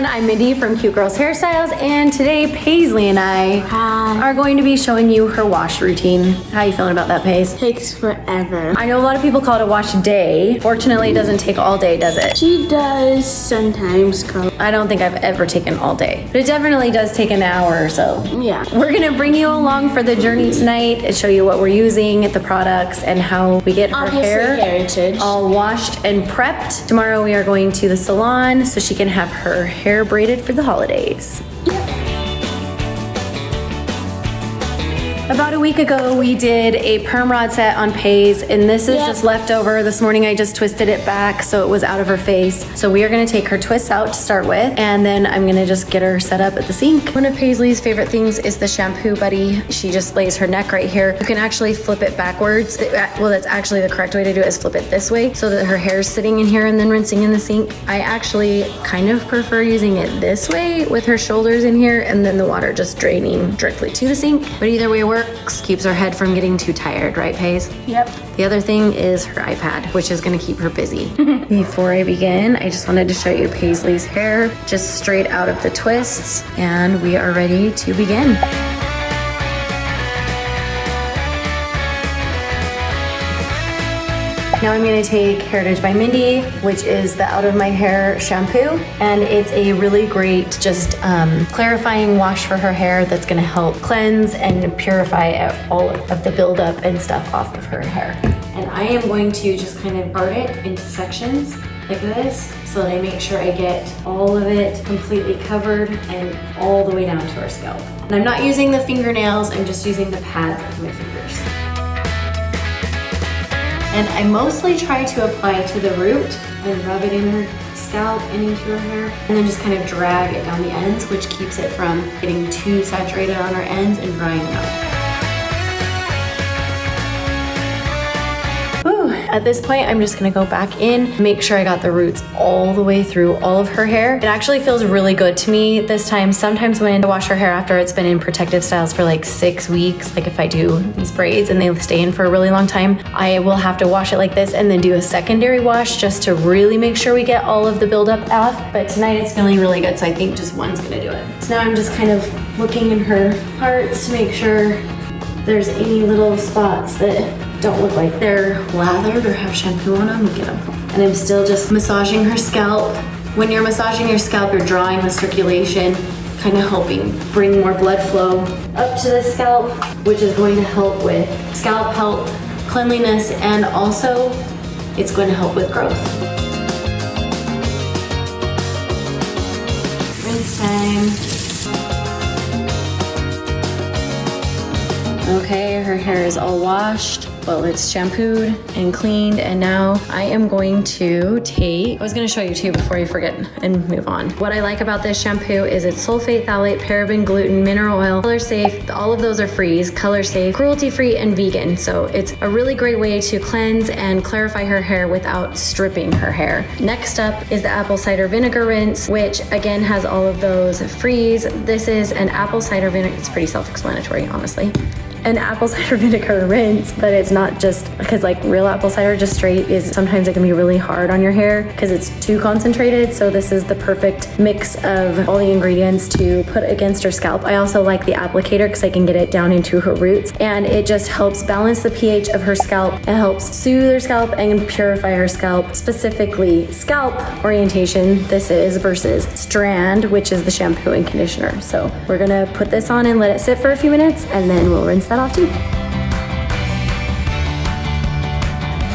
everyone, I'm Mindy from Cute Girls Hairstyles, and today Paisley and I are going to be showing you her wash routine. How are you feeling about that, Paige? Takes forever. I know a lot of people call it a wash day. Fortunately, it doesn't take all day, does it? She does sometimes come. I don't think I've ever taken all day, but it definitely does take an hour or so. Yeah. We're gonna bring you along for the journey tonight and show you what we're using, the products, and how we get her Obviously, hair Hairitage. all washed and prepped. Tomorrow we are going to the salon so she can have her hair braided for the holidays. About a week ago, we did a perm rod set on Paige, and this is just leftover. This morning, I just twisted it back so it was out of her face. So we are gonna take her twists out to start with, and then I'm gonna just get her set up at the sink. One of Paisley's favorite things is the shampoo buddy. She just lays her neck right here. You can actually flip it backwards. Well, that's actually the correct way to do it, is flip it this way so that her hair is sitting in here and then rinsing in the sink. I actually kind of prefer using it this way with her shoulders in here and then the water just draining directly to the sink. But either way works, keeps her head from getting too tired, right, Paige? Yep. The other thing is her iPad, which is gonna keep her busy. Before I begin, I just wanted to show you Paisley's hair, just straight out of the twists, and we are ready to begin. Now I'm gonna take Hairitage by Mindy, which is the Outta My Hair shampoo. And it's a really great, just clarifying wash for her hair that's gonna help cleanse and purify all of the buildup and stuff off of her hair. And I am going to just kind of part it into sections like this, so that I make sure I get all of it completely covered and all the way down to her scalp. And I'm not using the fingernails, I'm just using the pads of my fingers. And I mostly try to apply to the root and rub it in her scalp and into her hair, and then just kind of drag it down the ends, which keeps it from getting too saturated on her ends and drying out. At this point, I'm just gonna go back in, make sure I got the roots all the way through all of her hair. It actually feels really good to me this time. Sometimes when I wash her hair after it's been in protective styles for like 6 weeks, like if I do these braids and they stay in for a really long time, I will have to wash it like this and then do a secondary wash just to really make sure we get all of the buildup off. But tonight it's feeling really good, so I think just one's gonna do it. So now I'm just kind of looking in her parts to make sure there's any little spots that don't look like they're lathered or have shampoo on them. Look at them. And I'm still just massaging her scalp. When you're massaging your scalp, you're drawing the circulation, kind of helping bring more blood flow up to the scalp, which is going to help with scalp health, cleanliness, and also it's going to help with growth. Rinse time. Okay, her hair is all washed. Well, it's shampooed and cleaned, and now I am going to take, I was gonna show you too before you forget and move on. What I like about this shampoo is it's sulfate, phthalate, paraben, gluten, mineral oil, color safe. All of those are free, color safe, cruelty free, and vegan. So it's a really great way to cleanse and clarify her hair without stripping her hair. Next up is the Apple Cider Vinegar Rinse, which again has all of those frees. This is an apple cider vinegar, it's pretty self-explanatory, honestly. An apple cider vinegar rinse, but it's not just, because like real apple cider just straight is, sometimes it can be really hard on your hair because it's too concentrated. So this is the perfect mix of all the ingredients to put against her scalp. I also like the applicator because I can get it down into her roots, and it just helps balance the pH of her scalp. It helps soothe her scalp and purify her scalp, specifically scalp orientation this is versus strand, which is the shampoo and conditioner. So we're gonna put this on and let it sit for a few minutes, and then we'll rinse that off too.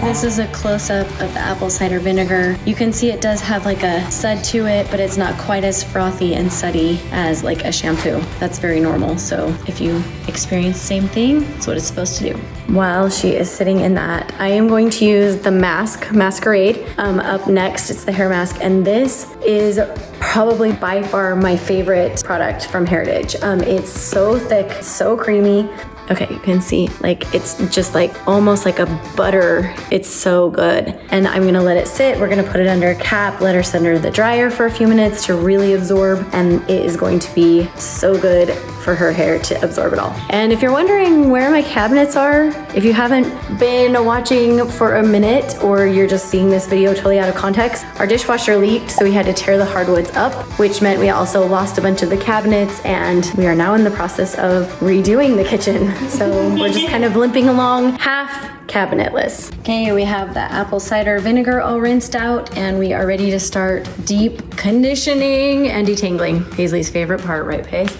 This is a close-up of the apple cider vinegar. You can see it does have like a sud to it, but it's not quite as frothy and suddy as like a shampoo. That's very normal. So if you experience the same thing, that's what it's supposed to do. While she is sitting in that, I am going to use the Masquerade up next. It's the hair mask, and this is probably by far my favorite product from Hairitage. It's so thick, so creamy. Okay, you can see, like, it's just like almost like a butter. It's so good. And I'm gonna let it sit. We're gonna put it under a cap, let her sit under the dryer for a few minutes to really absorb, and it is going to be so good. for her hair to absorb it all. And if you're wondering where my cabinets are, if you haven't been watching for a minute or you're just seeing this video totally out of context, our dishwasher leaked, so we had to tear the hardwoods up, which meant we also lost a bunch of the cabinets, and we are now in the process of redoing the kitchen. So we're just kind of limping along half cabinetless. Okay, we have the apple cider vinegar all rinsed out, and we are ready to start deep conditioning and detangling. Paisley's favorite part, right, Paige?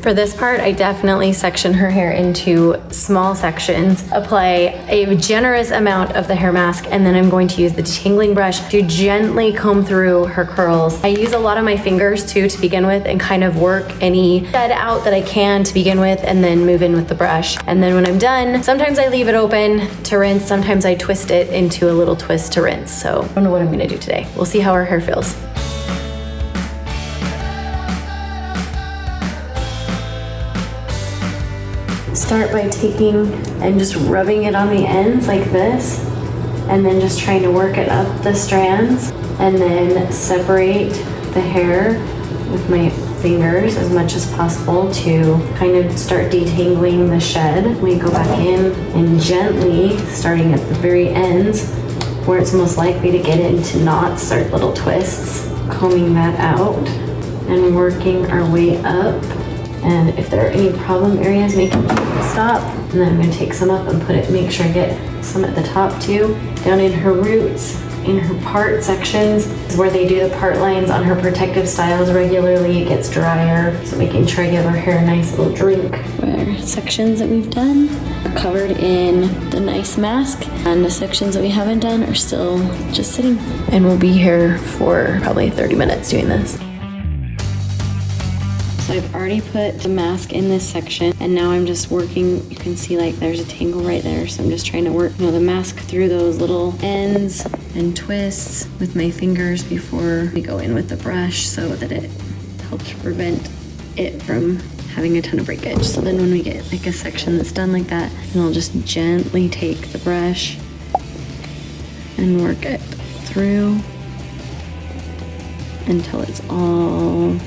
For this part, I definitely section her hair into small sections, apply a generous amount of the hair mask, and then I'm going to use the detangling brush to gently comb through her curls. I use a lot of my fingers too to begin with and kind of work any shed out that I can to begin with, and then move in with the brush. And then when I'm done, sometimes I leave it open to rinse, sometimes I twist it into a little twist to rinse. So I don't know what I'm gonna do today. We'll see how her hair feels. Start by taking and just rubbing it on the ends like this, and then just trying to work it up the strands, and then separate the hair with my fingers as much as possible to kind of start detangling the shed. We go back in and gently, starting at the very ends where it's most likely to get into knots, start little twists, combing that out and working our way up. And if there are any problem areas, make it stop. And then I'm gonna take some up and put it, make sure I get some at the top too. Down in her roots, in her part sections, is where they do the part lines on her protective styles regularly. It gets drier, so making sure I give her hair a nice little drink. Where sections that we've done are covered in the nice mask, and the sections that we haven't done are still just sitting. And we'll be here for probably 30 minutes doing this. So I've already put the mask in this section, and now I'm just working. You can see like there's a tangle right there, so I'm just trying to work, the mask through those little ends and twists with my fingers before we go in with the brush, so that it helps prevent it from having a ton of breakage. So then when we get like a section that's done like that, then I'll just gently take the brush and work it through until it's all,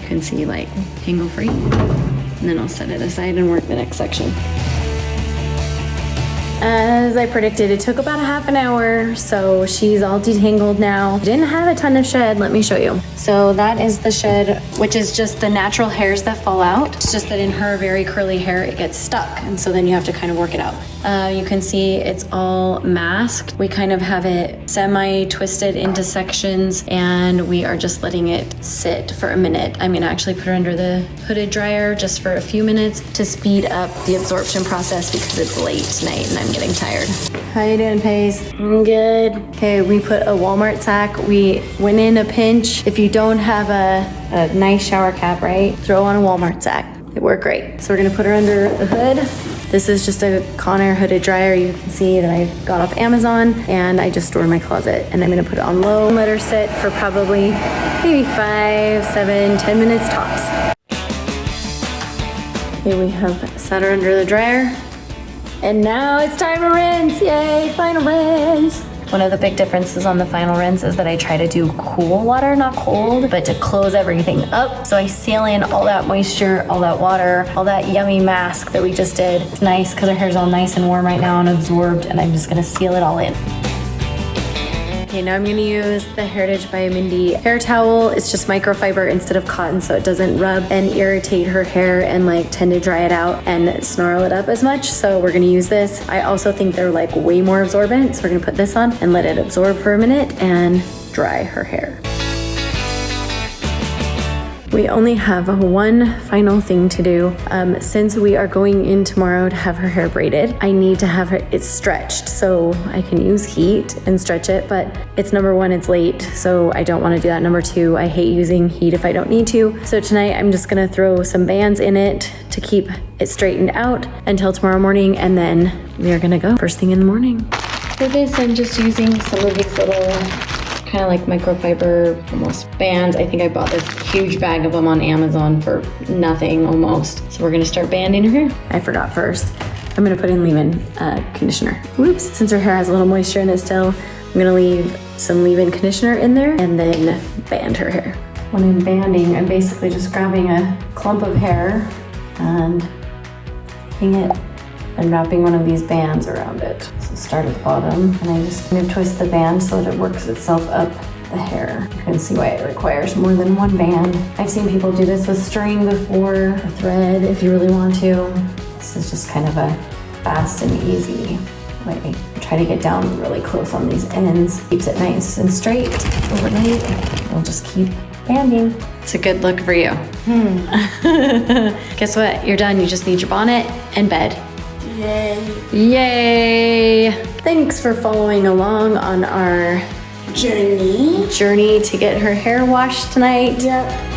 can see, like tangle free, and then I'll set it aside and work the next section. As I predicted, it took about a half an hour, so she's all detangled now. Didn't have a ton of shed, let me show you. So that is the shed, which is just the natural hairs that fall out. It's just that in her very curly hair, it gets stuck, and so then you have to kind of work it out. You can see it's all masked. We kind of have it semi-twisted into sections, and we are just letting it sit for a minute. I'm gonna actually put her under the hooded dryer just for a few minutes to speed up the absorption process because it's late tonight and I'm getting tired. How you doing, Paige? I'm good. Okay, we put a Walmart sack. We went in a pinch. If you don't have a nice shower cap, right, throw on a Walmart sack. It worked great. So we're gonna put her under the hood. This is just a Conair hooded dryer. You can see that I got off Amazon, and I just store in my closet. And I'm gonna put it on low, let her sit for probably maybe 5, 7, 10 minutes tops. Okay, we have set her under the dryer. And now it's time to rinse, yay, final rinse. One of the big differences on the final rinse is that I try to do cool water, not cold, but to close everything up. So I seal in all that moisture, all that water, all that yummy mask that we just did. It's nice because her hair's all nice and warm right now and absorbed, and I'm just gonna seal it all in. Okay, now I'm gonna use the Hairitage by Mindy hair towel. It's just microfiber instead of cotton, so it doesn't rub and irritate her hair and like tend to dry it out and snarl it up as much. So we're gonna use this. I also think they're like way more absorbent, so we're gonna put this on and let it absorb for a minute and dry her hair. We only have one final thing to do. Since we are going in tomorrow to have her hair braided, I need to have it stretched so I can use heat and stretch it, but it's number one, it's late, so I don't wanna do that. Number two, I hate using heat if I don't need to. So tonight I'm just gonna throw some bands in it to keep it straightened out until tomorrow morning, and then we are gonna go first thing in the morning. For this, I'm just using some of these little kind of like microfiber almost bands. I think I bought this huge bag of them on Amazon for nothing almost. So we're gonna start banding her hair. I forgot first, I'm gonna put in leave-in conditioner. Whoops, since her hair has a little moisture in it still, I'm gonna leave some leave-in conditioner in there and then band her hair. when I'm banding, I'm basically just grabbing a clump of hair and taking it and wrapping one of these bands around it. So start at the bottom, and I just kind of twist the band so that it works itself up the hair. You can see why it requires more than one band. I've seen people do this with string before, or thread if you really want to. This is just kind of a fast and easy way. Try to get down really close on these ends. Keeps it nice and straight overnight. We'll just keep banding. It's a good look for you. Guess what? You're done. You just need your bonnet and bed. Yay. Yay! Thanks for following along on our Journey. journey to get her hair washed tonight. Yep.